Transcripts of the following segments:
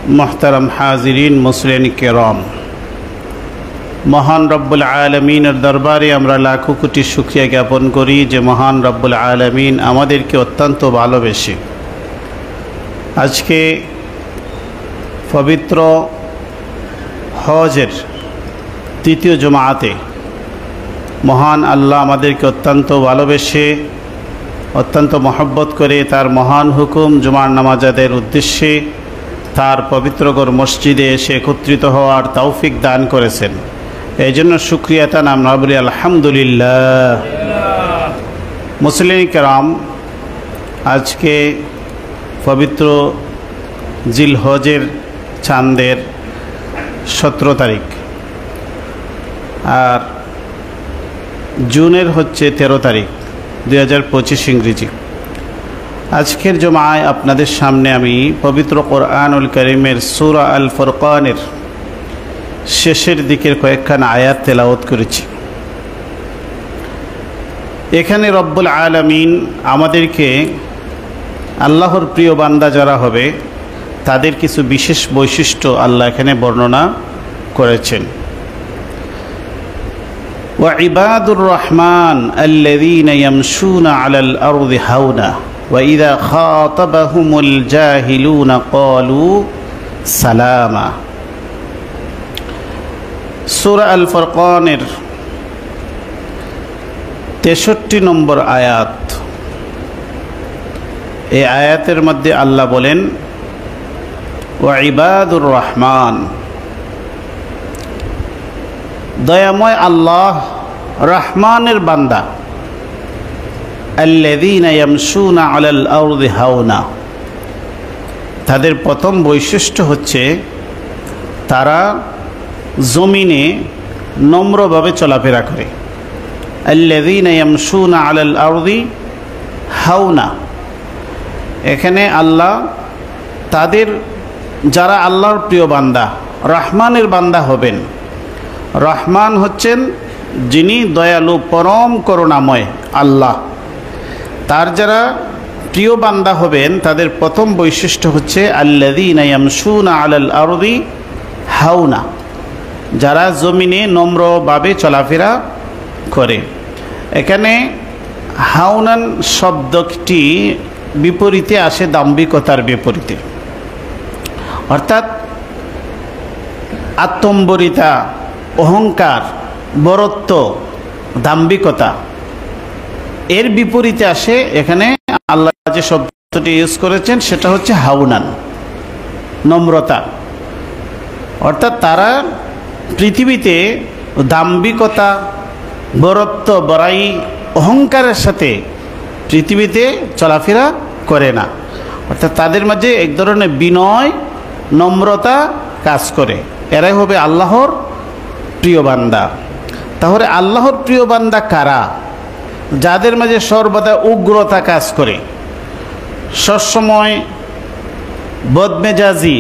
मोहतरम हाजिरीन मुसलिन किराम, महान रब्बुल आलमीनेर दरबारे आमरा लाखो कोटी शुक्रिया ज्ञापन करी जे महान रब्बुल आलमीन आमादेरके अत्यंत भालोबेसे आजके पवित्र हजेर तृतीय जुमाते महान आल्लाह आमादेरके अत्यंत भालोबेसे अत्यंत महब्बत करे तार महान हुकुम जुमार नामाज आदायेर उद्देश्ये तार पवित्र घर मस्जिदे एसे एकत्रित हওয়ার तौफिक दान करेছেন। एजন্য शुक्रिया ता नाम बলি আলহামদুলিল্লাহ। मुसलिम किराम, आज के पवित्र जिलहजेर चाँदेर 17 तारीख और जूनेर होच्छे 13 तारीख 2025 इंग्रेजी। आजकेर जुमाय आपनादेर सामने आमी पवित्र कुरआनुल करीमेर सूरा आल फुरकानेर शेषेर दिकेर कयेकखान आयात तेलावत करेছি। एखाने रब्बुल आलामीन आमादेरके आल्लाहर प्रिय बान्दा जारा होबे तादेर किछु विशेष वैशिष्ट्य आल्लाह एखाने बर्णना करेছেন। वा इबादुर रहमान आल्लाযীনা यामशूना आलाल आरदि हाওনা वइदा खातबहुमुल जाहिलूना क़ालू सलामा। सूरा अल फुरकानेर 63 नम्बर आयात। ए आयातेर मध्य आल्लाह बोलेन वा इबादुर रहमान, दयामय आल्लाह रहमानेर बान्दा आल्लाযীনা यामशूना आलाल आरदि हाওনা, तादेर प्रथम वैशिष्ट्य होच्छे तारा जमीने नम्रभावे चलाफेरा करे। आल्लाযীনা यामशूना आलाल आरदि हाওনা, एखाने आल्लाह तादेर जारा आल्लाहर प्रिय बान्दा रहमानेर बान्दा हबेन। रहमान होच्छेन जिनी दयालु परम करुणामय आल्लाह। तार जारा प्रिय बान्दा हबेन तादेर प्रथम वैशिष्ट्य होच्छे आल्लाযীনা यामशूना आलाल आरदि हाওনা, যারা জমিনে নম্রভাবে চলাফেরা করে। এখানে হাওনান শব্দটি বিপরীতে আসে দাম্ভিকতার বিপরীতে, অর্থাৎ আত্মম্বরিতা, অহংকার, বরত্ব, দাম্ভিকতা এর বিপরীতে আসে। এখানে আল্লাহ যে শব্দটি ইউজ করেছেন সেটা হচ্ছে হাওনান, নম্রতা। অর্থাৎ তারা পৃথিবীতে দাম্ভিকতা, বরত্ব, বড়াই, অহংকারের সাথে পৃথিবীতে চলাফেরা করে না। অর্থাৎ তাদের মাঝে এক ধরনের বিনয়, নম্রতা কাজ করে। এরাই হবে আল্লাহর প্রিয় বান্দা। তাহলে আল্লাহর প্রিয় বান্দা কারা? যাদের মাঝে সর্বদা উগ্রতা কাজ করে, সবসময় বদমেজাজি,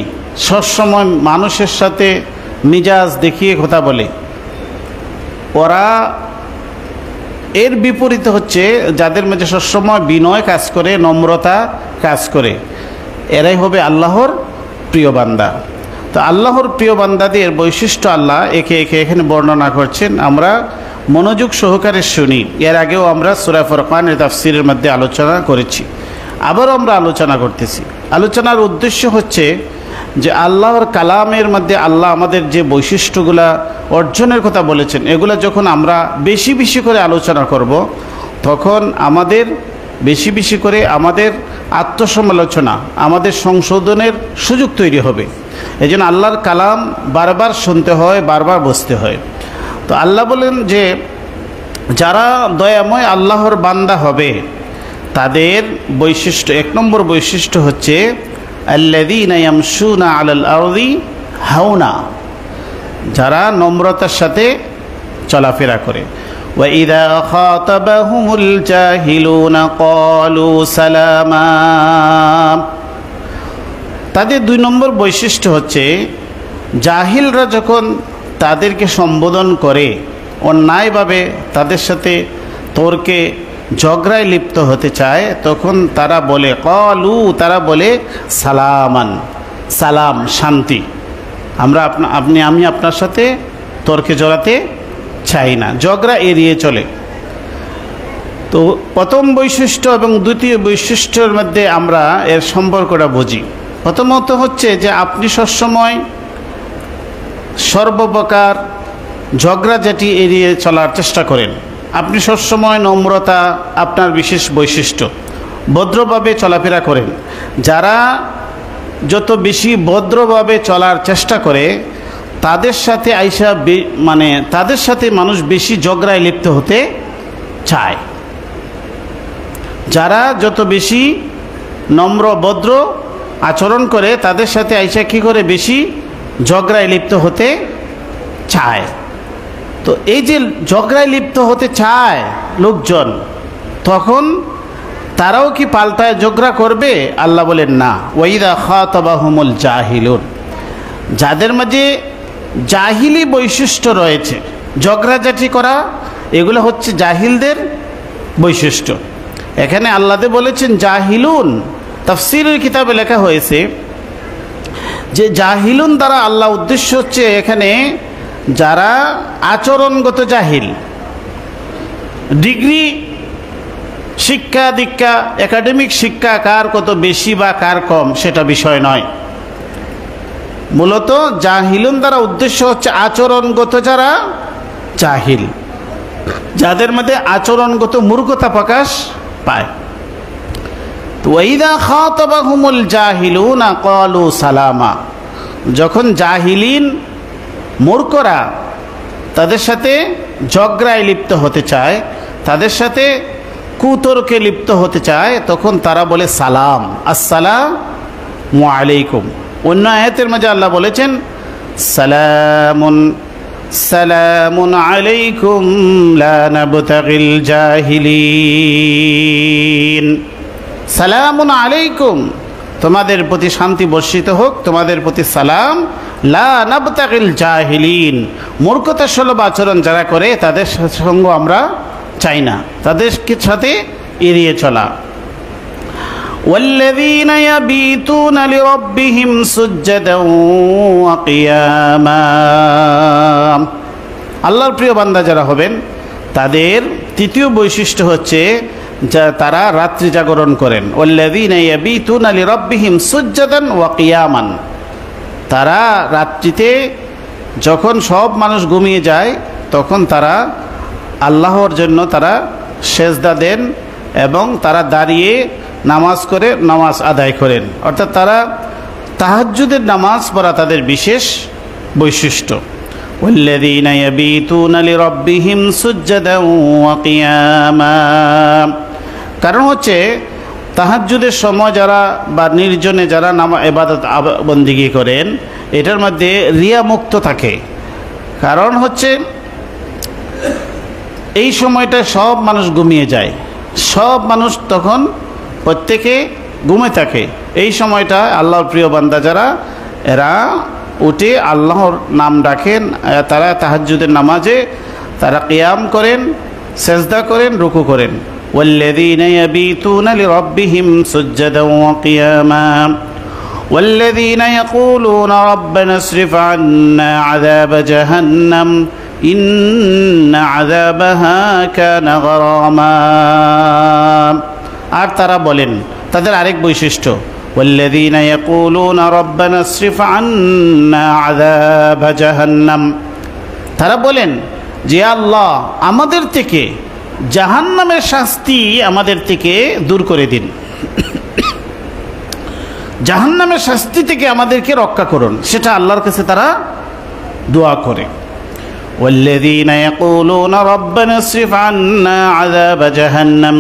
সবসময় মানুষের সাথে মিজাজ দেখিয়ে কথা বলে। ওরা এর বিপরীতে হচ্ছে যাদের মাঝে সবসময় বিনয় কাজ করে, নম্রতা কাজ করে। এরাই হবে আল্লাহর প্রিয় বান্দা। তো আল্লাহর প্রিয় বান্দাদের বৈশিষ্ট্য আল্লাহ একে একে এখানে বর্ণনা করছেন। আমরা মনোযোগ সহকারে শুনি। এর আগেও আমরা সূরা ফুরকানের তাফসীরের মধ্যে আলোচনা করেছি, আবারও আমরা আলোচনা করতেছি। আলোচনার উদ্দেশ্য হচ্ছে যে আল্লাহর কালামের মধ্যে আল্লাহ আমাদের যে বৈশিষ্ট্যগুলা অর্জনের কথা বলেছেন, এগুলা যখন আমরা বেশি বেশি করে আলোচনা করব, তখন আমাদের বেশি বেশি করে আমাদের আত্মসমালোচনা, আমাদের সংশোধনের সুযোগ তৈরি হবে। এই জন্য আল্লাহর কালাম বারবার শুনতে হয়, বারবার বুঝতে হয়। তো আল্লাহ বলেন যে যারা দয়াময় আল্লাহর বান্দা হবে তাদের বৈশিষ্ট্য, 1 নম্বর বৈশিষ্ট্য হচ্ছে আল্লাযীনা ইয়ামশুনা আলাল আরদি হাওনা, যারা নম্রতার সাথে চলাফেরা করে। ওয়া ইযা খাতাবাহুমুল জাহিলুনা ক্বালু সালামা, তাদের 2 নম্বর বৈশিষ্ট্য হচ্ছে জাহিলরা যখন তাদেরকে সম্বোধন করে, অন্যায়ভাবে তাদের সাথে তর্কে ঝগড়ায় লিপ্ত হতে চায়, তখন তারা বলে ক্বালু, তারা বলে সালামান, সালাম, শান্তি। আমি আপনার সাথে তর্কে জড়াতে চাই না, ঝগড়া এড়িয়ে চলে। তো প্রথম বৈশিষ্ট্য এবং দ্বিতীয় বৈশিষ্ট্যের মধ্যে আমরা এর সম্পর্কটা বুঝি। প্রথমত হচ্ছে যে আপনি সবসময় সর্বপ্রকার ঝগড়াঝাটি এড়িয়ে চলার চেষ্টা করেন। আপনি সবসময় নম্রতা আপনার বিশেষ বৈশিষ্ট্য, ভদ্রভাবে চলাফেরা করেন। যারা যত বেশি ভদ্রভাবে চলার চেষ্টা করে তাদের সাথে তাদের সাথে মানুষ বেশি ঝগড়ায় লিপ্ত হতে চায়। যারা যত বেশি নম্র ভদ্র আচরণ করে তাদের সাথে আইসা কী করে বেশি ঝগড়ায় লিপ্ত হতে চায়। তো এই যে ঝগড়ায় লিপ্ত হতে চায় লোকজন, তখন তারাও কি পাল্টায় ঝগড়া করবে? আল্লাহ বলেন না, ওয়াইদা খাতাবাহুমুল জাহিলুন। যাদের মাঝে জাহিলি বৈশিষ্ট্য রয়েছে, ঝগড়াঝাটি করা, এগুলো হচ্ছে জাহিলদের বৈশিষ্ট্য। এখানে আল্লাহ বলেছেন জাহিলুন। তাফসীরের কিতাবে লেখা হয়েছে যে জাহিলুন দ্বারা আল্লাহ উদ্দেশ্য হচ্ছে এখানে যারা আচরণগত জাহিল, ডিগ্রি শিক্ষা দীক্ষা একাডেমিক শিক্ষা কার কত বেশি বা কার কম সেটা বিষয় নয়। মূলত জাহিলুন দ্বারা উদ্দেশ্য হচ্ছে আচরণগত যারা জাহিল, যাদের মধ্যে আচরণগত মূর্খতা প্রকাশ পায়। তো ওয়াইদা খাতাবাহুমুল জাহিলুনা ক্বালু সালামা। যখন জাহিলিন মূর্খরা তাদের সাথে ঝগড়ায় লিপ্ত হতে চায়, তাদের সাথে কুতর্কে লিপ্ত হতে চায়, তখন তারা বলে সালাম, আসসালামু আলাইকুম। অন্য আয়াতের মাঝে আল্লাহ বলেছেন সালামুন সালামুন আলাইকুম লা নাবতাগিল জাহিলিন। সালামুন আলাইকুম, তোমাদের প্রতি শান্তি বর্ষিত হোক, তোমাদের প্রতি সালাম। লা নাবতাগিল জাহিলিন, মূর্খতা সুলভ আচরণ যারা করে তাদের সঙ্গ আমরা চাই না, তাদের সাথে এড়িয়ে চলা। والذين يبيتون لربهم سجدا وقياما। আল্লাহর প্রিয় বান্দা যারা হবেন তাদের তৃতীয় বৈশিষ্ট্য হচ্ছে যা তারা রাত্রি জাগরণ করেন। والذين يبيتون لربهم سجدا وقياما। তারা রাত্রিতে যখন সব মানুষ ঘুমিয়ে যায় তখন তারা আল্লাহর জন্য তারা সেজদা দেন এবং তারা দাঁড়িয়ে নামাজ করে নামাজ আদায় করেন। অর্থাৎ তারা তাহাজ্জুদের নামাজ পড়া তাদের বিশেষ বৈশিষ্ট্য। ওয়াল্লাযীনা ইয়াবীতুনা লিরাব্বিহিম সুজদান ওয়া কিয়ামা। কারণ হচ্ছে তাহাজ্জুদের সময় যারা বা নির্জনে যারা ইবাদত বন্দেগী করেন এটার মধ্যে রিয়া মুক্ত থাকে। কারণ হচ্ছে এই সময়টা সব মানুষ ঘুমিয়ে যায়, সব মানুষ তখন প্রত্যেকে ঘুমে থাকে। এই সময়টা আল্লাহর প্রিয় বান্দা যারা এরা উঠে আল্লাহর নাম ডাকেন, তারা তাহাজ্জুদের নামাজে তারা কিয়াম করেন, সেজদা করেন, রুকু করেন। ওয়াল্লাযীনা ইয়াবীতুনা লিরাব্বিহিম সুজদান ওয়া কিয়ামা ওয়াল্লাযীনা ইয়াকুলুনা রাব্বানা ইসরিফ আন্না আযাব জাহান্নাম ইন্না আযাবাহা কানা গরামা। আর তারা বলেন, তাদের আরেক বৈশিষ্ট্য ওয়াল্লাযীনা ইয়াকুলুনা রাব্বানা ইসরিফ আন্না আযাব জাহান্নাম। তারা বলেন যে আল্লাহ আমাদের থেকে জাহান্নামের শাস্তি আমাদের থেকে দূর করে দিন, জাহান্নামের শাস্তি থেকে আমাদেরকে রক্ষা করুন, সেটা আল্লাহর কাছে তারা দোয়া করে। ওয়াল্লাযীনা ইয়াকুলুনা রাব্বানা ইসরিফ আন্না আযাব জাহান্নাম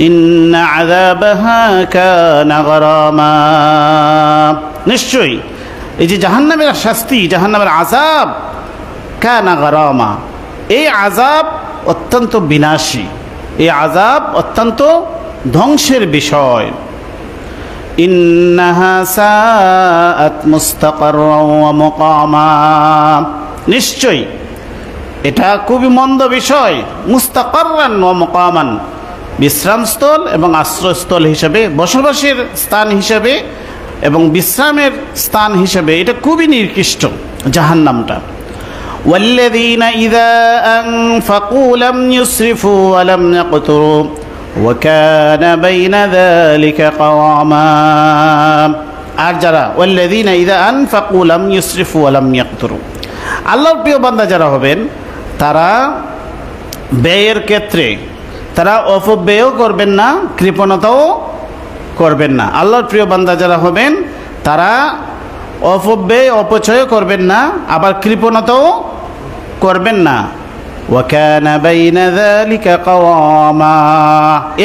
ইন্না আযাবাহা কানা গরামা। নিশ্চয়ই এই যে জাহান্নামের শাস্তি, জাহান্নামের আযাব, কানা গরামা, এই আযাব অত্যন্ত বিনাশী, এই আযাব অত্যন্ত ধ্বংসের বিষয়। ইন্নাহা সাআত মুস্তাকাররান ওয়া মুকামা। নিশ্চয়ই এটা খুবই মন্দ বিষয়, মুস্তাকাররান ওয়া মুকামান, বিশ্রামস্থল এবং আশ্রয়স্থল হিসেবে, বসবাসের স্থান হিসেবে এবং বিশ্রামের স্থান হিসেবে এটা খুবই নিকৃষ্ট জাহান্নামটা। والذين إذا أنفقوا لم يسرفوا ولم يقتروا وكان بين ذلك قواما। আর যারা والذين إذا أنفقوا لم يسرفوا ولم يقتروا, আল্লাহর প্রিয় বান্দা যারা হবেন তারা ব্যয়ের ক্ষেত্রে তারা অপব্যয়ও করবেন না, কৃপণতাও করবেন না। আল্লাহর প্রিয় বান্দা যারা হবেন তারা অপব্যয় অপচয়ও করবেন না, আবার কৃপণতাও করবেন না। ওয়াকানা বাইনা যালিকা কাওয়ামা,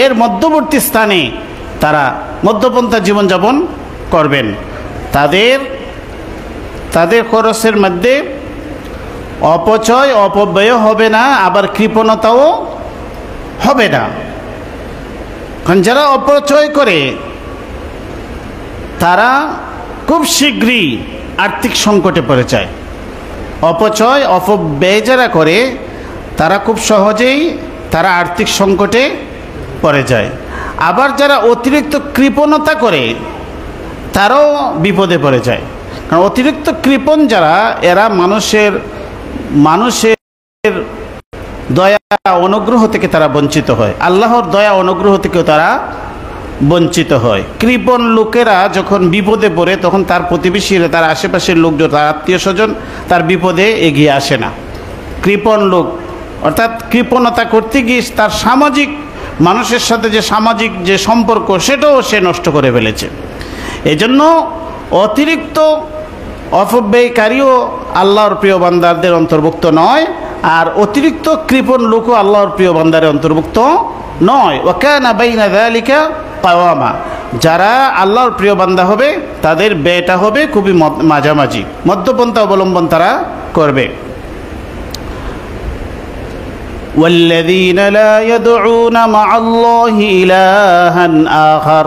এর মধ্যবর্তী স্থানে তারা মধ্যপন্থা জীবনযাপন করবেন। তাদের খরচের মধ্যে অপচয় অপব্যয় হবে না, আবার কৃপণতাও হবে না। কারণ যারা অপচয় করে তারা খুব শীঘ্রই আর্থিক সংকটে পড়ে যায়। অপচয় অপব্যয় যারা করে তারা খুব সহজেই তারা আর্থিক সংকটে পড়ে যায়। আবার যারা অতিরিক্ত কৃপণতা করে তারাও বিপদে পড়ে যায়। কারণ অতিরিক্ত কৃপণ যারা, এরা মানুষের দয়া অনুগ্রহ থেকে তারা বঞ্চিত হয়, আল্লাহর দয়া অনুগ্রহ থেকেও তারা বঞ্চিত হয়। কৃপণ লোকেরা যখন বিপদে পড়ে তখন তার প্রতিবেশীরা, তার আশেপাশের লোকজন, তার আত্মীয় স্বজন তার বিপদে এগিয়ে আসে না। কৃপণ লোক অর্থাৎ কৃপণতা করতে গিয়ে তার সামাজিক, মানুষের সাথে যে সামাজিক যে সম্পর্ক সেটাও সে নষ্ট করে ফেলেছে। এজন্য অতিরিক্ত অপব্যয়কারীও আল্লাহর প্রিয় বান্দারদের অন্তর্ভুক্ত নয়, আর অতিরিক্ত কৃপণ লোকও আল্লাহর প্রিয় বান্দারের অন্তর্ভুক্ত নয়। ওয়াকানা বাইনা যালিকা কাওয়ামা, যারা আল্লাহর প্রিয় বান্দা হবে তাদের ব্যয়টা হবে খুবই মাঝামাঝি, মধ্যপন্থা অবলম্বন তারা করবে। والذين لا يدعون مع الله إلها آخر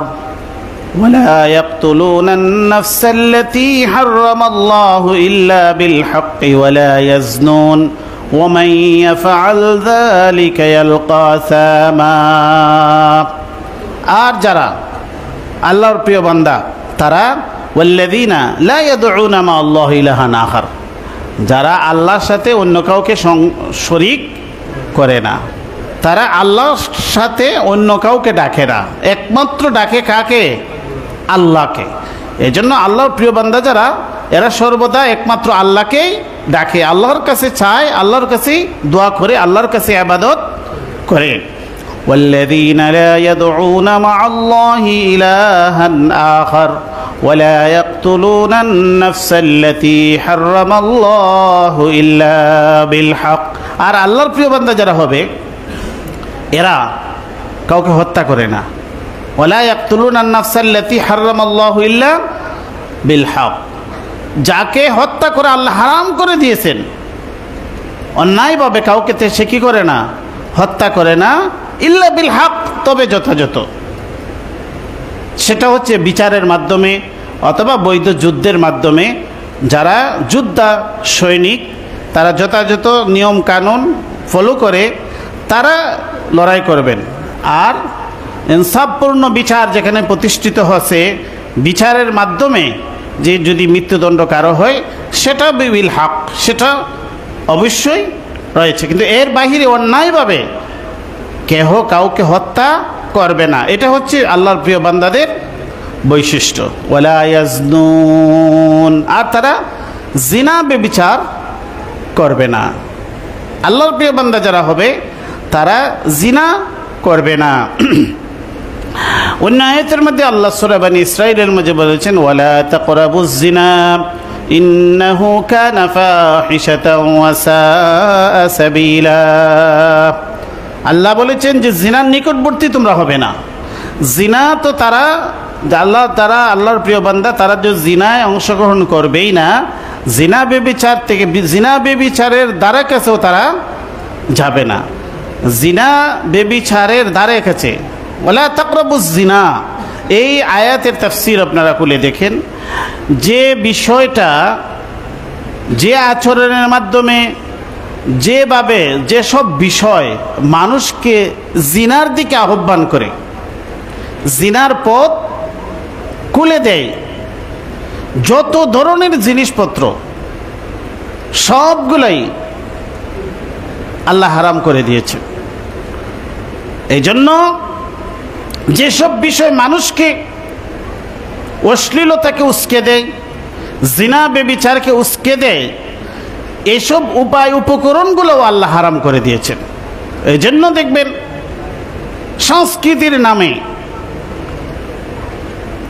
ولا يقتلون النفس التي حرم الله إلا بالحق ولا يزنون ومن يفعل ذلك يلقى أثاما। আর যারা আল্লাহর প্রিয় বান্দা তারা ওয়াল্লাযীনা লা ইয়াদউনা মা আল্লাহি ইলাহান আখার, যারা আল্লাহর সাথে অন্য কাউকে শরীক করে না, তারা আল্লাহর সাথে অন্য কাউকে ডাকে না, একমাত্র ডাকে কাকে? আল্লাহকে। এজন্য আল্লাহর প্রিয় বান্দা যারা, এরা সর্বদা একমাত্র আল্লাহকেই ডাকে, আল্লাহর কাছে চায়, আল্লাহর কাছে দোয়া করে, আল্লাহর কাছে ইবাদত করে। والذين لا يدعون مع الله إلها آخر ولا يقتلون النفس التي حرم الله إلا بالحق। আর আল্লাহর প্রিয় বান্দা যারা হবে এরা কাউকে হত্যা করে না। ওয়ালা ইয়াকতুলুনা আন-নাফসা আল্লাতী হারামাল্লাহু ইল্লা বিল হক, যাকে হত্যা করে আল্লাহ হারাম করে দিয়েছেন, অন্যায়ভাবে কাউকে সে কি করে না? হত্যা করে না। ইল্লা বিল হক, তবে যথাযথ, সেটা হচ্ছে বিচারের মাধ্যমে অথবা বৈধ যুদ্ধের মাধ্যমে। যারা যোদ্ধা সৈনিক তারা যথাযথ নিয়ম কানুন ফলো করে তারা লড়াই করবেন। আর ইনসাফপূর্ণ বিচার যেখানে প্রতিষ্ঠিত হচ্ছে, বিচারের মাধ্যমে যে যদি মৃত্যুদণ্ড কারো হয় সেটা বিল হক, সেটা অবশ্যই রয়েছে। কিন্তু এর বাহিরে অন্যায়ভাবে কেহ কাউকে হত্যা করবে না, এটা হচ্ছে আল্লাহর প্রিয় বান্দাদের বৈশিষ্ট্য। ওয়ালা ইয়াজনুন, আর তারা জিনা বেবিচার করবে না। আল্লাহর প্রিয় বান্দা যারা হবে তারা জিনা করবে না। অন্য আয়াতের মধ্যে আল্লাহ সূরা বনী ইসরাঈলের মধ্যে বলেছেন ওয়ালা তাকরাবুজ জিনা ইন্নাহু কানা ফাহিশাতাও ওয়া সাআ সাবিলা। আল্লাহ বলেছেন যে জিনার নিকটবর্তী তোমরা হবে না। জিনা তো তারা আল্লাহর প্রিয় বান্দা, তারা যে জিনায় অংশগ্রহণ করবেই না, জিনা বেবিচার থেকে, জিনা বেবিচারের দ্বারা কাছেও তারা যাবে না। জিনা বেবিচারের দ্বারা কাছে ওয়ালা তাকরাবুজ জিনা, এই আয়াতের তাফসীর আপনারা খুলে দেখেন। যে বিষয়টা, যে আচরণের মাধ্যমে, যেভাবে যেসব বিষয় মানুষকে জিনার দিকে আহ্বান করে, জিনার পথ খুলে দেয়, যত ধরনের জিনিসপত্র সবগুলাই আল্লাহ হারাম করে দিয়েছে। এই জন্য যেসব বিষয় মানুষকে অশ্লীলতাকে উস্কে দেয়, জিনা বেবিচারকে উস্কে দেয়, এসব উপায় উপকরণগুলোও আল্লাহ হারাম করে দিয়েছেন। এই জন্য দেখবেন সংস্কৃতির নামে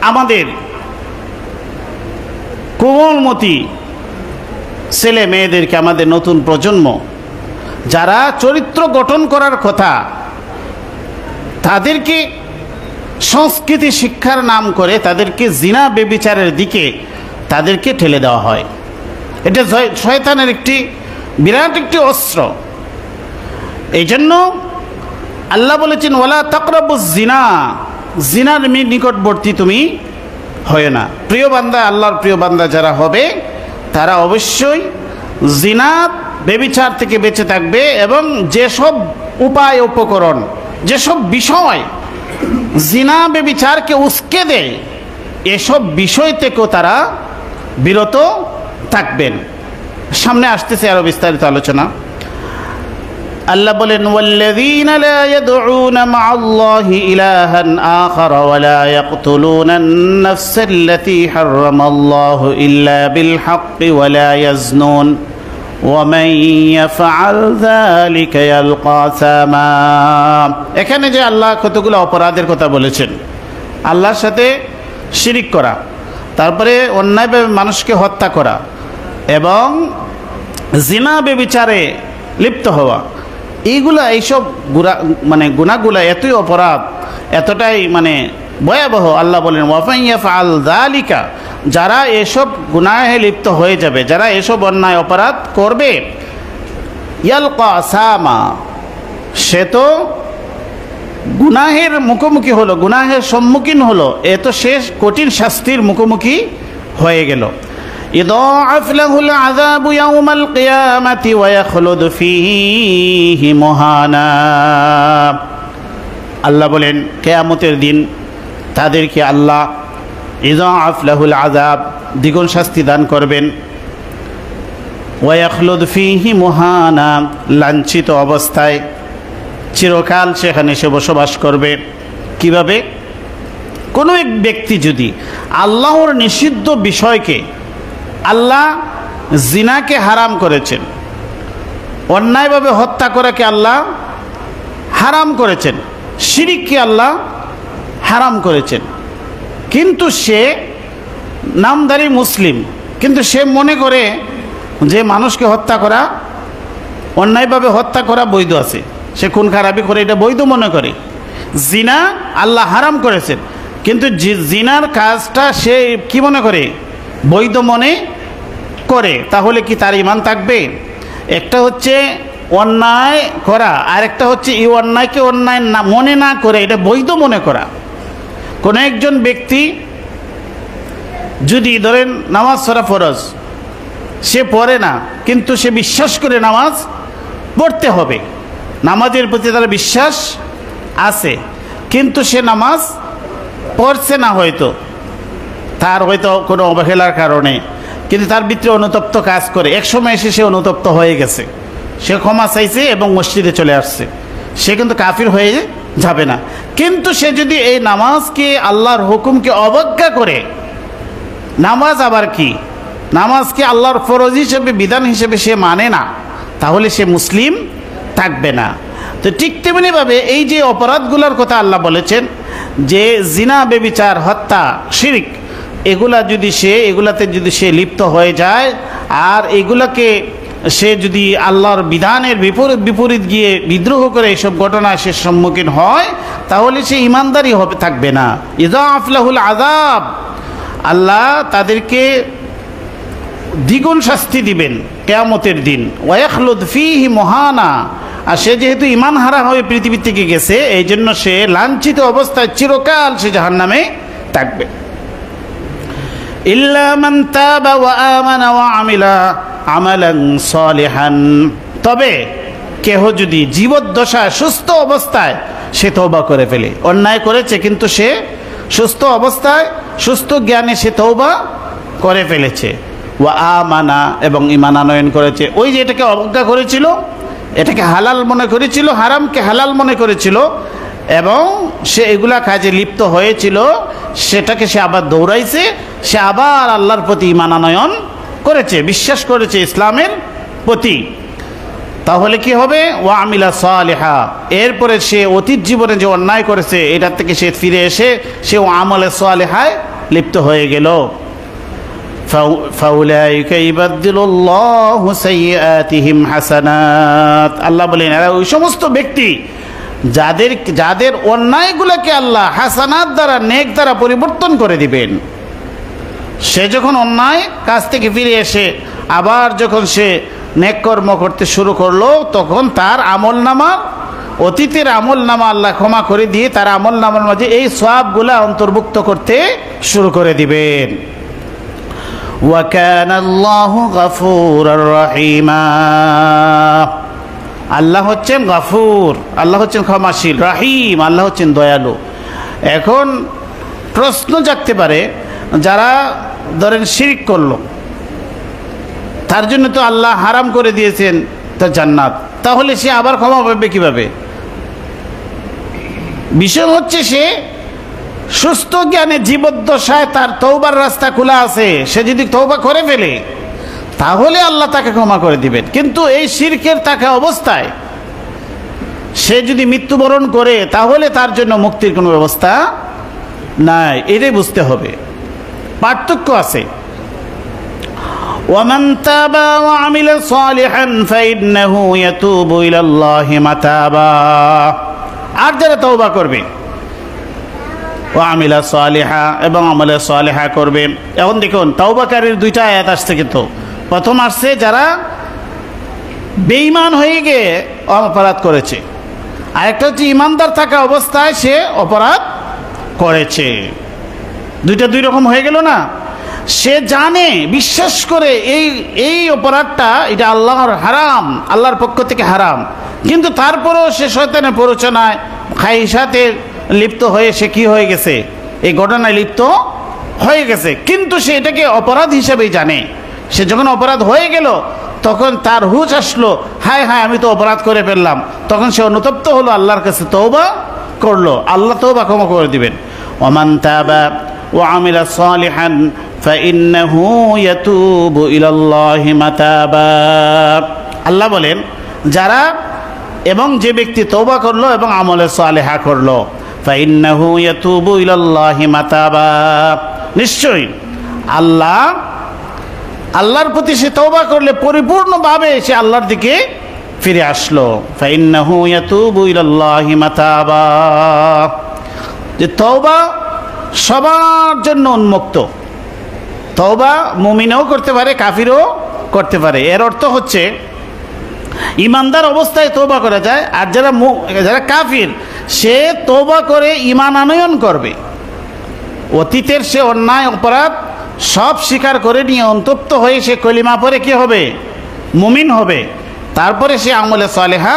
আমাদের কোমলমতি ছেলে মেয়েদেরকে, আমাদের নতুন প্রজন্ম যারা চরিত্র গঠন করার কথা, তাদেরকে সংস্কৃতি শিক্ষার নাম করে তাদেরকে জিনা বেবিচারের দিকে তাদেরকে ঠেলে দেওয়া হয়। এটা শয়তানের একটি বিরাট একটি অস্ত্র। এই জন্য আল্লাহ বলেছেন ওয়ালা তাকরাবুজ জিনা, জিনার নিকটবর্তী তুমি হয় না। প্রিয় বান্দা, আল্লাহর প্রিয় বান্দা যারা হবে তারা অবশ্যই জিনা বেবিচার থেকে বেঁচে থাকবে এবং যেসব উপায় উপকরণ, যেসব বিষয় জিনা বেবিচারকে উস্কে দেয়, এসব বিষয় থেকেও তারা বিরত থাকবেন। সামনে আসতেছে আরো বিস্তারিত আলোচনা। আল্লাহ বলেন ওয়াল্লাযীনা লা ইয়াদউনা মা'আল্লাহি ইলাহান আখার ওয়া লা ইয়াকতুলুনা আন-নাফসাল্লাতী হারামাল্লাহু ইল্লা বিল হাক্কি ওয়া লা ইয়াজনুন ওয়া মান ইয়াফআল যালিকা ইয়ালকা সামা। এখানে যে আল্লাহ কতগুলো অপরাধের কথা বলেছেন, আল্লাহর সাথে শিরিক করা, তারপরে অন্যায়ভাবে মানুষকে হত্যা করা এবং জিনা বেবিচারে লিপ্ত হওয়া, এইসব গুনাহগুলা এতই অপরাধ, এতটাই ভয়াবহ। আল্লাহ বলেন ওয়া ইয়াফআল যালিকা, যারা এসব গুনাহে লিপ্ত হয়ে যাবে, যারা এসব অন্যায় অপরাধ করবে, ইয়ালকা সামা, সে তো গুনাহের মুখোমুখি হলো, গুনাহের সম্মুখীন হলো, এত শেষ কঠিন শাস্তির মুখোমুখি হয়ে গেল। ইদাআফ লাহুল আযাবু ইয়াউমাল কিয়ামাতি ওয়া ইয়াখলুদু ফীহি মুহানা। আল্লাহ বলেন কিয়ামতের দিন তাদেরকে আল্লাহ ইদাআফ লাহুল আযাব, দ্বিগুণ শাস্তি দান করবেন, ওয়া ইয়াখলুদু ফীহি মুহানা, লাঞ্ছিত অবস্থায় চিরকাল সেখানে সে বসবাস করবে। কিভাবে? কোনো এক ব্যক্তি যদি আল্লাহর নিষিদ্ধ বিষয়কে, আল্লাহ জিনাকে হারাম করেছেন, অন্যায়ভাবে হত্যা করাকে আল্লাহ হারাম করেছেন, শিরিককে আল্লাহ হারাম করেছেন, কিন্তু সে নামধারী মুসলিম, কিন্তু সে মনে করে যে মানুষকে হত্যা করা, অন্যায়ভাবে হত্যা করা বৈধ আছে, সে খুন খারাপি করে এটা বৈধ মনে করে। জিনা আল্লাহ হারাম করেছেন, কিন্তু জিনার কাজটা সে কি মনে করে? বৈধ মনে করে। তাহলে কি তার ঈমান থাকবে? একটা হচ্ছে অন্যায় করা, আর একটা হচ্ছে এই অন্যায়কে অন্যায় না মনে না করে এটা বৈধ মনে করা। কোনো একজন ব্যক্তি যদি ধরেন নামাজ পড়া ফরজ, সে পড়ে না, কিন্তু সে বিশ্বাস করে নামাজ পড়তে হবে, নামাজের প্রতি তার বিশ্বাস আছে, কিন্তু সে নামাজ পড়ছে না, হয়তো তার হয়তো কোনো অবহেলার কারণে, কিন্তু তার ভিতরে অনুতপ্ত কাজ করে। এক সময় এসে সে অনুতপ্ত হয়ে গেছে, সে ক্ষমা চাইছে এবং মসজিদে চলে আসছে, সে কিন্তু কাফির হয়ে যাবে না। কিন্তু সে যদি এই নামাজকে, আল্লাহর হুকুমকে অবজ্ঞা করে, নামাজ আবার কি, নামাজকে আল্লাহর ফরজ হিসেবে, বিধান হিসেবে সে মানে না, তাহলে সে মুসলিম থাকবে না। তো ঠিক তেমনিভাবে এই যে অপরাধগুলোর কথা আল্লাহ বলেছেন, যে জিনা বেবিচার হত্যা শিরক, এগুলাতে যদি সে লিপ্ত হয়ে যায়, আর এগুলাকে সে যদি আল্লাহর বিধানের বিপরীত গিয়ে বিদ্রোহ করে এইসব ঘটনায় সে সম্মুখীন হয়, তাহলে সে ইমানদারি থাকবে না। ইযাআফ লাহুল আযাব, আল্লাহ তাদেরকে দ্বিগুণ শাস্তি দিবেন কিয়ামতের দিন। ওয়া ইয়াখলুদ ফীহি মুহানা, আর সে যেহেতু ঈমান হারা হয়ে পৃথিবী থেকে গেছে, এই জন্য সে লাঞ্ছিত অবস্থায় চিরকাল সে জাহান্নামে থাকবে। ইল্লা মান তাবা ওয়া আমানা ওয়া আমিলা আমালান সালিহান, তবে কেহ যদি জীবদ্দশায় সুস্থ অবস্থায় সে তওবা করে ফেলে, অন্যায় করেছে কিন্তু সে সুস্থ অবস্থায়, সুস্থ জ্ঞানে সে তওবা করে ফেলেছে। ওয়া আমানা, এবং ঈমান আনয়ন করেছে। ওই যে এটাকে অবজ্ঞা করেছিল, এটাকে হালাল মনে করেছিল, হারামকে হালাল মনে করেছিল, এবং সে এগুলা কাজে লিপ্ত হয়েছিল, সেটাকে সে আবার দৌড়াইছে, সে আবার আল্লাহর প্রতি ঈমান আনয়ন করেছে, বিশ্বাস করেছে ইসলামের প্রতি। তাহলে কি হবে? ওয়া আমিলা সালিহা, এরপরে সে অতীত জীবনে যে অন্যায় করেছে এটার থেকে সে ফিরে এসে সে আমলে সালিহায় লিপ্ত হয়ে গেল। ফাউলাইকা ইবাদদিলুল্লাহু সাইয়্যাতিহিম হাসানাত, আল্লাহ বলেন এরা ওই সমস্ত ব্যক্তি যাদের অন্যায়গুলোকে আল্লাহ হাসানাত দ্বারা, নেক দ্বারা পরিবর্তন করে দিবেন। সে যখন অন্যায় কাজ থেকে ফিরে এসে আবার যখন সে নেক কর্ম করতে শুরু করলো, তখন তার আমলনামা, অতীতের আমলনামা আল্লাহ ক্ষমা করে দিয়ে তার আমলনামার মাঝে এই সওয়াবগুলা অন্তর্ভুক্ত করতে শুরু করে দিবেন। ওয়া কানা আল্লাহু গফুরার রহিমা, আল্লাহ হচ্ছেন গফুর, আল্লাহ হচ্ছেন ক্ষমাশীল, রহিম, আল্লাহ হচ্ছেন দয়ালু। এখন প্রশ্ন জাগতে পারে, যারা ধরেন শিরক করলো, তার জন্য তো আল্লাহ হারাম করে দিয়েছেন তার জান্নাত, তাহলে সে আবার ক্ষমা পাবে কিভাবে? বিষয় হচ্ছে সে সুস্থ জ্ঞানে জীবদ্দশায় তার তওবার রাস্তা খোলা আছে, সে যদি তওবা করে ফেলে তাহলে আল্লাহ তাকে ক্ষমা করে দিবেন। কিন্তু এই শিরকের থাকা অবস্থায় সে যদি মৃত্যুবরণ করে তাহলে তার জন্য মুক্তির কোনো ব্যবস্থা নাই, এটাই বুঝতে হবে, পার্থক্য আছে। ওয়ামান তাবা ওয়া আমিলা সালিহান ফাইন্নাহু ইয়াতুবু ইলাল্লাহি মাতাবা, আর যারা তওবা করবে, ওয়া আমিলা সালিহা, এবং আমলে সালিহা করবে। এখন দেখুন তওবাকারীর দুইটা আয়াত আসছে, কিন্তু প্রথম আসছে যারা বেঈমান হয়ে গিয়ে অপরাধ করেছে, আরেকটা হচ্ছে ইমানদার থাকা অবস্থায় সে অপরাধ করেছে। দুইটা দুই রকম হয়ে গেল না? সে জানে, বিশ্বাস করে এই অপরাধটা এটা আল্লাহর হারাম, আল্লাহর পক্ষ থেকে হারাম, কিন্তু তারপরেও সে শয়তানের প্ররোচনায়, খাইশাতে লিপ্ত হয়ে সে কি হয়ে গেছে? এই ঘটনায় লিপ্ত হয়ে গেছে, কিন্তু সে এটাকে অপরাধ হিসেবেই জানে। সে যখন অপরাধ হয়ে গেল তখন তার হুঁশ আসলো, হায় হায় আমি তো অপরাধ করে ফেললাম, তখন সে অনুতপ্ত হলো, আল্লাহর কাছে তওবা করলো, আল্লাহ তওবা ক্ষমা করে দিবেন। ওমান তাবা ওয়া আমিলা সালিহান ফাইন্নাহু ইয়াতুবু ইলাল্লাহি মাতাবা, আল্লাহ বলেন যারা, এবং যে ব্যক্তি তওবা করলো এবং আমলে সালেহা করলো, ফাইন্নাহু ইয়াতুবু ইলাল্লাহি মাতাবা, নিশ্চয়ই আল্লাহর প্রতি সে তওবা করলে পরিপূর্ণভাবে সে আল্লাহর দিকে ফিরে আসলো। ফাইন্নাহু ইয়াতুবু ইলাল্লাহি মাতাবা, যে তওবা সবার জন্য উন্মুক্ত, তওবা মুমিনও করতে পারে, কাফিরও করতে পারে। এর অর্থ হচ্ছে ইমানদার অবস্থায় তওবা করা যায়, আর যারা কাফির সে তওবা করে ঈমান আনয়ন করবে, অতীতের সে অন্যায় অপরাধ সব স্বীকার করে নিয়ে অন্তপ্ত হয়ে সে কলিমা পড়ে কি হবে? মুমিন হবে, তারপরে সে আমলে সালেহা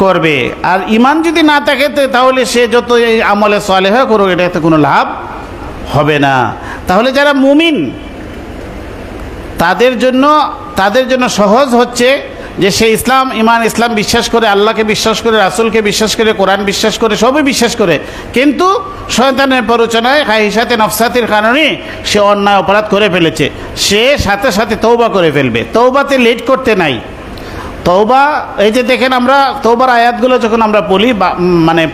করবে। আর ঈমান যদি না থাকে তাহলে সে যত আমলে সালেহা করুক এটাতে কোনো লাভ হবে না। তাহলে যারা মুমিন তাদের জন্য সহজ হচ্ছে যে সে ইসলাম, ঈমান, ইসলাম বিশ্বাস করে, আল্লাহকে বিশ্বাস করে, রাসূলকে বিশ্বাস করে, কোরআন বিশ্বাস করে, সবই বিশ্বাস করে, কিন্তু শয়তানের প্ররোচনায়, খাইশাতে নফসাতির কারণে সে অন্যায় অপরাধ করে ফেলেছে, সে সাথে সাথে তওবা করে ফেলবে। তওবাতে লেট করতে নাই। তওবা, এই যে দেখেন আমরা তওবার আয়াতগুলো যখন আমরা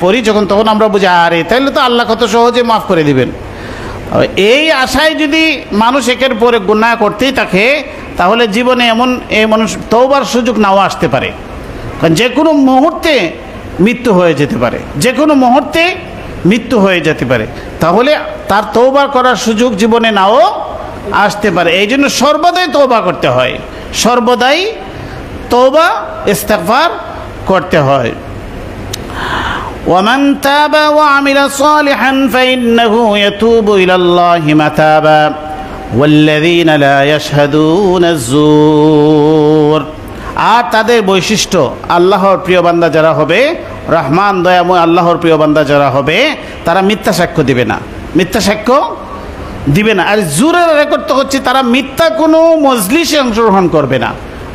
পড়ি যখন, তখন আমরা বুঝি আরে তাহলে তো আল্লাহ কত সহজে মাফ করে দিবেন। এই আশায় যদি মানুষ একের পরে গুনাহ করতেই থাকে তাহলে জীবনে এই মানুষ তওবার সুযোগ নাও আসতে পারে, কারণ যে কোনো মুহূর্তে মৃত্যু হয়ে যেতে পারে, যে কোনো মুহূর্তে মৃত্যু হয়ে যেতে পারে, তাহলে তার তওবা করার সুযোগ জীবনে নাও আসতে পারে। এই জন্য সর্বদাই তওবা করতে হয়, সর্বদাই তওবা ইস্তিগফার করতে হয়। ومن تاب وعمل صالحا فإنه يتوب إلى الله متابا والذين لا يشهدون الزور, আর তাদের বৈশিষ্ট্য আল্লাহর প্রিয় বান্দা যারা হবে, রহমান দয়াময় আল্লাহর প্রিয় বান্দা যারা হবে, তারা মিথ্যা সাক্ষ্য দিবে না। মিথ্যা সাক্ষ্য দিবে না। আর জোরের রেকর্ড তো হচ্ছে তারা মিথ্যা কোনো মজলিসে অংশগ্রহণ করবে না,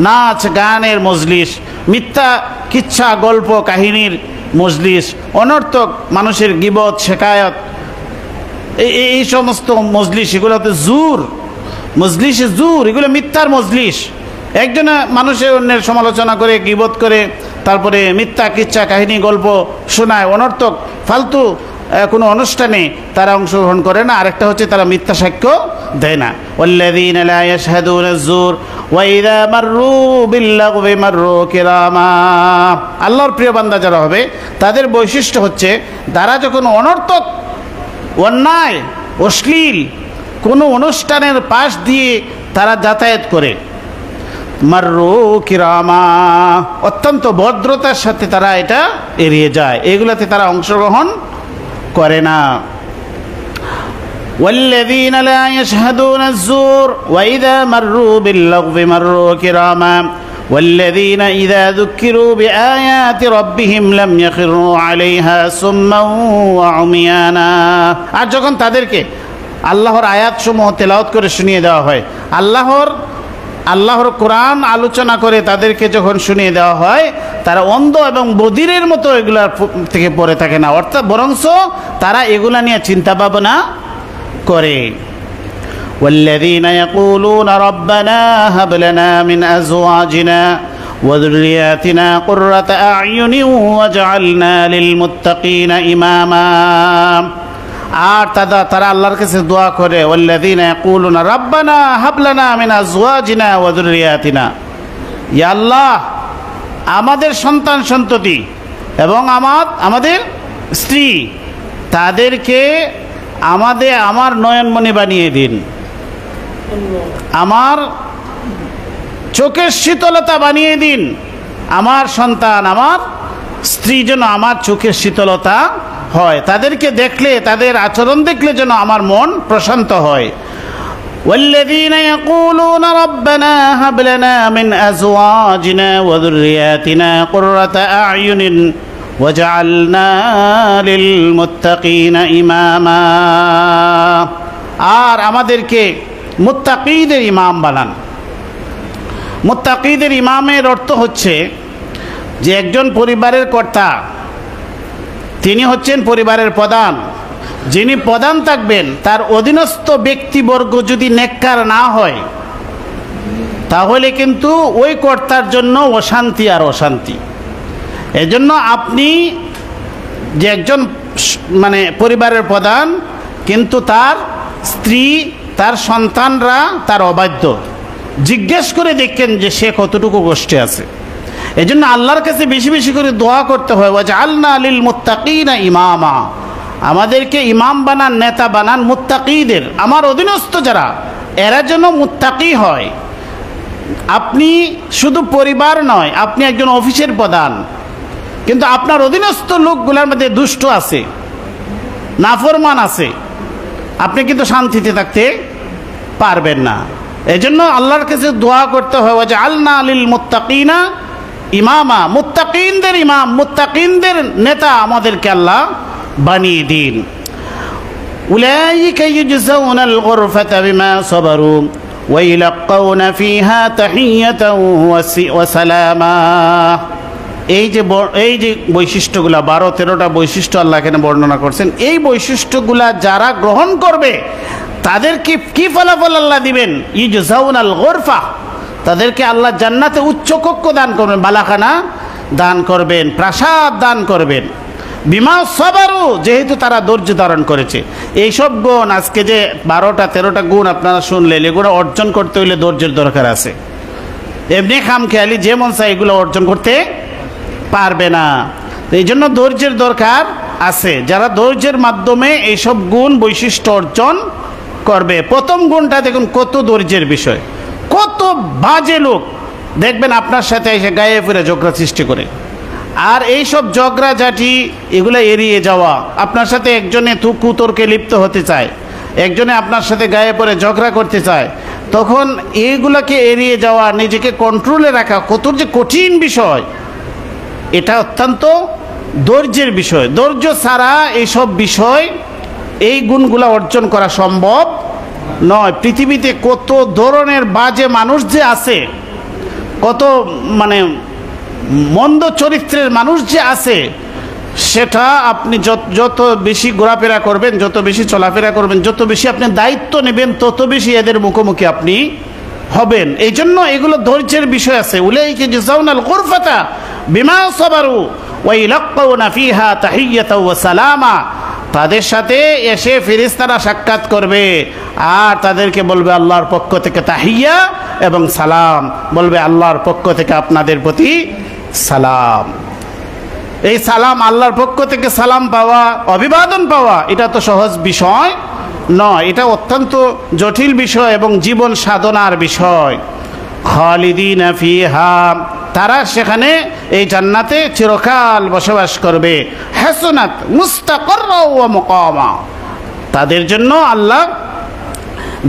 নাচ গানের মজলিস, মিথ্যা কিচ্ছা গল্প কাহিনীর মজলিস, অনর্থক মানুষের গীবত শেকায়ত, এই সমস্ত মজলিস, এগুলোতে জোর, মজলিসে জোর, এগুলো মিথ্যার মজলিস। একজনে মানুষের অন্যের সমালোচনা করে, গীবত করে, তারপরে মিথ্যা কিচ্ছা কাহিনী গল্প শোনায়, অনর্থক ফালতু কোনো অনুষ্ঠানে তারা অংশগ্রহণ করে না। আরেকটা হচ্ছে তারা মিথ্যা সাক্ষ্য দেয় না। ওয়াল্লাযীনা লা ইয়াশহাদুনা আয-যুর ওয়া ইযা মাররু বিল-লাগবি মাররু কিরামা। আল্লাহর প্রিয় বান্দা যারা হবে তাদের বৈশিষ্ট্য হচ্ছে তারা যখন অনর্থক, অন্যায়, অশ্লীল কোনো অনুষ্ঠানের পাশ দিয়ে তারা যাতায়াত করে, মাররু কিরামা, অত্যন্ত ভদ্রতার সাথে তারা এটা এড়িয়ে যায়, এগুলাতে তারা অংশগ্রহণ করে না। والذين لا يشهدون الزور وإذا مروا باللغو مروا كراما والذين إذا ذكروا بآيات ربهم لم يخروا عليها سما وعميانا। আর যখন তাদেরকে আল্লাহর আয়াতসমূহ তেলাওয়াত করে শুনিয়ে দেওয়া হয়, আল্লাহর কোরআন আলোচনা করে তাদেরকে যখন শুনিয়ে দেওয়া হয়, তারা অন্ধ এবং বধিরের মতো এগুলার থেকে পড়ে থাকে না, অর্থাৎ বরঞ্চ তারা এগুলা নিয়ে চিন্তা ভাবনা করে। والذين يقولون ربنا هب لنا من أزواجنا وذرياتنا قرة أعين واجعلنا للمتقين إماما। আর তারা আল্লাহর কাছে দোয়া করে, ওয়াল্লাযীনা ইয়াকুলুনা রাব্বানা হাব লানা মিন আজওয়াজিনা ওয়া যুররিয়াতিনা, ইয়া আল্লাহ আমাদের সন্তান সন্ততি এবং আমাদের স্ত্রী তাদেরকে আমার নয়নমণি বানিয়ে দিন, আমার চোখের শীতলতা বানিয়ে দিন, আমার সন্তান আমার স্ত্রী যেন আমার চোখের শীতলতা হয়, তাদেরকে দেখলে তাদের আচরণ দেখলে যেন আমার মন প্রশান্ত হয়। والذين يقولون ربنا هب لنا من أزواجنا وذرياتنا قرة أعين وجعلنا للمتقين إماما। আর আমাদেরকে মুত্তাকীদের ইমাম বানান। মুত্তাকীদের ইমামের অর্থ হচ্ছে যে একজন পরিবারের কর্তা, তিনি হচ্ছেন পরিবারের প্রধান। যিনি প্রধান থাকবেন তার অধীনস্থ ব্যক্তিবর্গ যদি নেককার না হয়, তাহলে কিন্তু ওই কর্তার জন্য অশান্তি আর অশান্তি। এজন্য আপনি যে একজন পরিবারের প্রধান, কিন্তু তার স্ত্রী তার সন্তানরা তার অবাধ্য, জিজ্ঞেস করে দেখেন যে সে কতটুকু কষ্টে আছে। এজন্য আল্লাহর কাছে বেশি বেশি করে দোয়া করতে হয়, ওয়াজআলনা লিল মুত্তাকিনা ইমামা, আমাদেরকে ইমাম বানান, নেতা বানান মুত্তাকিদের, আমার অধীনস্থ যারা এরা যেন মুত্তাকি হয়। আপনি শুধু পরিবার নয়, আপনি একজন অফিসের প্রধান, কিন্তু আপনার অধীনস্থ লোকগুলোর মধ্যে দুষ্ট আছে, নাফরমান আছে, আপনি কিন্তু শান্তিতে থাকতে পারবেন না। এজন্য আল্লাহর কাছে দোয়া করতে হয়, ওয়াজআলনা লিল মুত্তাকিনা ইমামা, মুত্তাকিনদের ইমাম, মুত্তাকিনদের নেতা আমাদেরকে আল্লাহ বানিয়ে দিন। উলাইকা ইউজজাউনাল গুরফাতা বিমা সাবারু ওয়া ইলাক্কাউনা ফিহা তাহিয়াতান ওয়া সালামা। এই যে বৈশিষ্ট্যগুলা 12-13টা বৈশিষ্ট্য আল্লাহ এখানে বর্ণনা করছেন, এই বৈশিষ্ট্যগুলা যারা গ্রহণ করবে তাদেরকে কি ফলাফল আল্লাহ দিবেন? ইউজজাউনাল গুরফা, তাদেরকে আল্লাহ জান্নাতে উচ্চ কক্ষ দান করবেন, বালাখানা দান করবেন, প্রাসাদ দান করবেন। বিমা সাবারু, যেহেতু তারা ধৈর্য ধারণ করেছে। এইসব গুণ, আজকে যে 12-13টা গুণ আপনারা শুনলেন, এগুলো অর্জন করতে হইলে ধৈর্যের দরকার আছে। এমনি খামখেয়ালি যে মন চায় এগুলো অর্জন করতে পারবে না। এই জন্য ধৈর্যের দরকার আছে। যারা ধৈর্যের মাধ্যমে এইসব গুণ বৈশিষ্ট্য অর্জন করবে। প্রথম গুণটা দেখুন কত ধৈর্যের বিষয়। কত বাজে লোক দেখবেন আপনার সাথে এসে গায়ে ফিরে ঝগড়া সৃষ্টি করে, আর এইসব ঝগড়া ঝাঁটি এগুলো এড়িয়ে যাওয়া। আপনার সাথে একজনে কুতর্কে লিপ্ত হতে চায়, একজনে আপনার সাথে গায়ে পড়ে ঝগড়া করতে চায়, তখন এইগুলোকে এড়িয়ে যাওয়া, নিজেকে কন্ট্রোলে রাখা কত যে কঠিন বিষয়। এটা অত্যন্ত ধৈর্যের বিষয়। ধৈর্য ছাড়া এইসব বিষয়, এই গুণগুলো অর্জন করা সম্ভব নয়। পৃথিবীতে কত ধরনের বাজে মানুষ যে আছে, কত মানে মন্দ চরিত্রের মানুষ যে আছে, সেটা আপনি যত বেশি ঘোরাফেরা করবেন, যত বেশি চলাফেরা করবেন, যত বেশি আপনি দায়িত্ব নেবেন, তত বেশি এদের মুখোমুখি আপনি হবেন। এই জন্য এগুলো ধৈর্যের বিষয় আছে। উলাইকা জাযাউনাল গুরফাতা বিমা সাবারু ওয়া ইলাক্কাউনা ফিহা তাহিয়াতাও ওয়া সালামা। তাদের সাথে এসে ফেরেশতারা সাক্ষাৎ করবে আর তাদেরকে বলবে আল্লাহর পক্ষ থেকে তাহিয়া এবং সালাম, বলবে আল্লাহর পক্ষ থেকে আপনাদের প্রতি সালাম। এই সালাম, আল্লাহর পক্ষ থেকে সালাম পাওয়া, অভিবাদন পাওয়া, এটা তো সহজ বিষয় নয়, এটা অত্যন্ত জটিল বিষয় এবং জীবন সাধনার বিষয়। খালিদিনা ফিহা, তারা সেখানে এই জান্নাতে চিরকাল বসবাস করবে। হাসনাত মুস্তাকাররা ওয়া মুকামা, তাদের জন্য আল্লাহ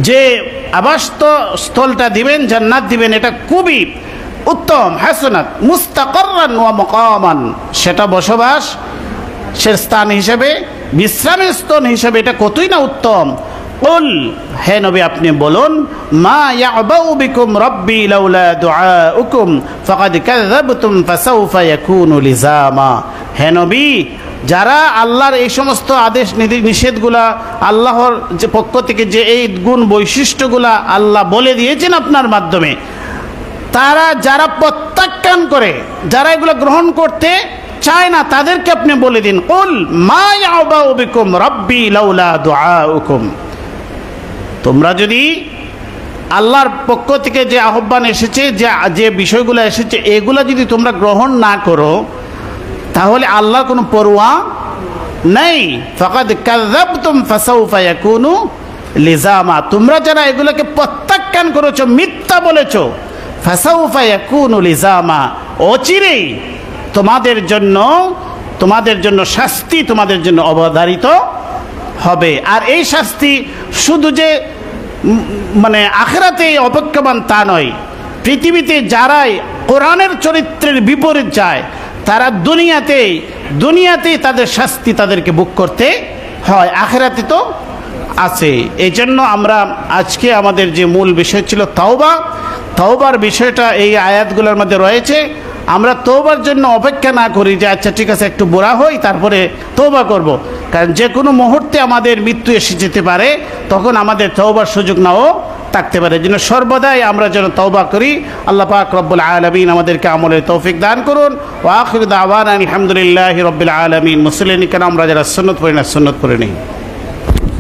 যে আবাসস্থলটা দিবেন, জান্নাত দিবেন, এটা খুবই উত্তম। হাসনাত মুস্তাকাররান ওয়া মুকামান, সেটা বসবাস সে স্থান হিসেবে, বিশ্রামের স্থান হিসেবে এটা কতই না উত্তম। কুল, হে নবী আপনি বলুন, মা ইয়াবাউ বিকুম রাব্বি লাউলা দুআউকুম ফাকাদ কাযাবতুম ফাসাউফা ইয়াকুনু লিজামা। হে নবী, যারা আল্লাহর এই সমস্ত আদেশ নিষেধগুলা, আল্লাহর যে পক্ষ থেকে যে এই গুণ বৈশিষ্ট্যগুলা আল্লাহ বলে দিয়েছেন আপনার মাধ্যমে, তারা যারা প্রত্যাখ্যান করে, যারা এগুলো গ্রহণ করতে চায় না, তাদেরকে আপনি বলে দিন, কুল মা ইয়াবাউ বিকুম রাব্বি লাউলা দুআউকুম। তোমরা যদি আল্লাহর পক্ষ থেকে যে আহ্বান এসেছে, যে বিষয়গুলো এসেছে, এগুলো যদি তোমরা গ্রহণ না করো, তাহলে আল্লাহর কোনো পরোয়া নেই। ফাকাদ কাযাবতুম ফাসাউফা ইয়াকুনু লিজামা, তোমরা যারা এগুলোকে প্রত্যাখ্যান করেছো, মিথ্যা বলেছো, ফাসাউফা ইয়াকুনু লিজামা, অচিরেই তোমাদের জন্য শাস্তি, তোমাদের জন্য অবধারিত হবে। আর এই শাস্তি শুধু যে মানে আখিরাতে অপেক্ষমান তা নয়, পৃথিবীতে যারাই কোরআনের চরিত্রের বিপরীত যায়, তারা দুনিয়াতেই তাদের শাস্তি তাদেরকে ভোগ করতে হয়, আখিরাতে তো আছে। এই জন্য আমরা আজকে আমাদের যে মূল বিষয় ছিল তওবার বিষয়টা এই আয়াতগুলোর মধ্যে রয়েছে। আমরা তওবার জন্য অপেক্ষা না করি যে আচ্ছা ঠিক আছে একটু বুড়া হই তারপরে তওবা করব, কারণ যে কোনো মুহূর্তে আমাদের মৃত্যু এসে যেতে পারে, তখন আমাদের তওবার সুযোগ নাও থাকতে পারে। যেন সর্বদাই আমরা যেন তওবা করি। আল্লাহ পাক রব্বুল আলামিন আমাদেরকে আমলের তৌফিক দান করুন। ওয়া আখিরু দাওয়ানা আলহামদুলিল্লাহি রব্বিল আলামিন। মুসলিম কেন আমরা যারা সুন্নাত পড়ি না, সুন্নাত পড়ে নেই।